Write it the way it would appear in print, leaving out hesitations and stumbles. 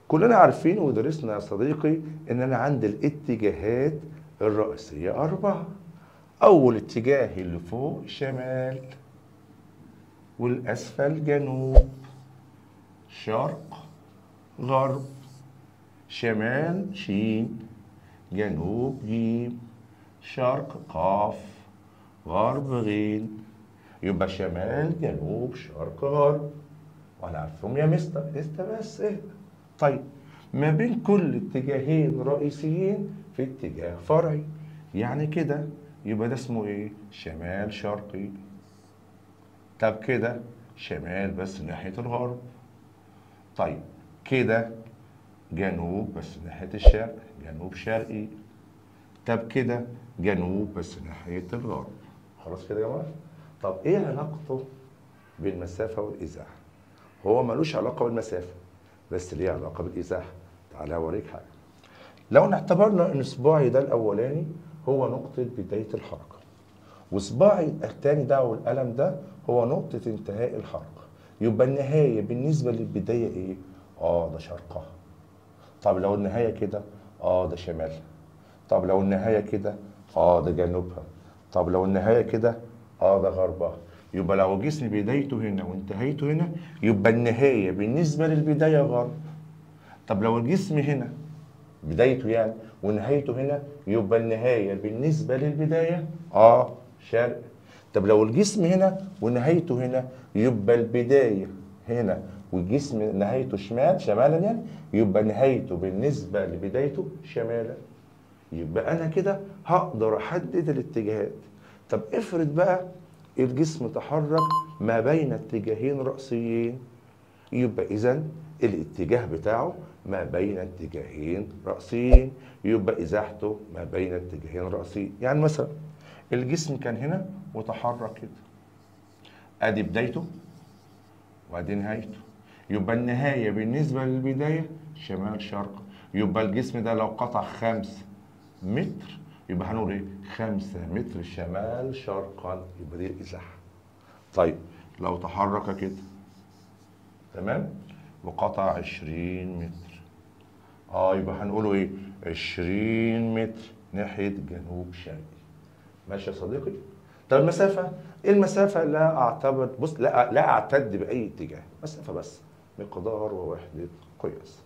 كلنا عارفين ودرسنا يا صديقي ان انا عندي الاتجاهات الرئيسية 4. اول اتجاه اللي فوق شمال، والاسفل جنوب، شرق غرب، شمال شين، جنوب جيم، شرق قاف، غرب غين. يبقى شمال جنوب شرق غرب. وانا عارفهم يا مستر بس اهدى. طيب ما بين كل اتجاهين رئيسيين في اتجاه فرعي، يعني كده يبقى ده اسمه ايه؟ شمال شرقي. طب كده شمال بس ناحية الغرب. طيب كده جنوب بس ناحية الشرق، جنوب شرقي. طب كده جنوب بس ناحية الغرب. خلاص كده يا جماعة؟ طب ايه علاقته بالمسافة والإزاحة؟ هو ملوش علاقة بالمسافة، بس ليه علاقة بالإزاحة. تعالى أوريك حاجة. لو اعتبرنا إن صباعي ده الأولاني هو نقطة بداية الحركة، وصباعي الثاني ده أو القلم ده هو نقطة انتهاء الحركة، يبقى النهاية بالنسبة للبداية إيه؟ ده شرقها. طب لو النهاية كده ده شمالها. طب لو النهاية كده ده جنوبها. طب لو النهاية كده ده غربها. يبقى لو جسمي بدايته هنا وانتهيته هنا، يبقى النهاية بالنسبة للبداية غرب. طب لو الجسم هنا بدايته يعني ونهايته هنا، يبقى النهاية بالنسبة للبداية شرق. طب لو الجسم هنا ونهايته هنا، يبقى البداية هنا والجسم نهايته شمالا يعني، يبقى نهايته بالنسبة لبدايته شمالا. يبقى أنا كده هقدر أحدد الاتجاهات. طب افرض بقى الجسم تحرك ما بين اتجاهين رأسيين، يبقى إذا الاتجاه بتاعه ما بين اتجاهين رأسيين، يبقى إزاحته ما بين اتجاهين رأسيين. يعني مثلا الجسم كان هنا وتحرك كده، ادي بدايته وادي نهايته، يبقى النهاية بالنسبة للبداية شمال شرق. يبقى الجسم ده لو قطع 5 متر، يبقى هنقول ايه؟ 5 متر شمال شرقا، يبقى دي الإزاحة. طيب لو تحرك كده، تمام، وقطع 20 متر، يبقى هنقوله ايه؟ 20 متر ناحية جنوب شرقي. ماشي يا صديقي؟ طب المسافة، المسافة لا اعتبر، بص، لا اعتد بأي اتجاه، مسافة بس مقدار ووحدة قياس.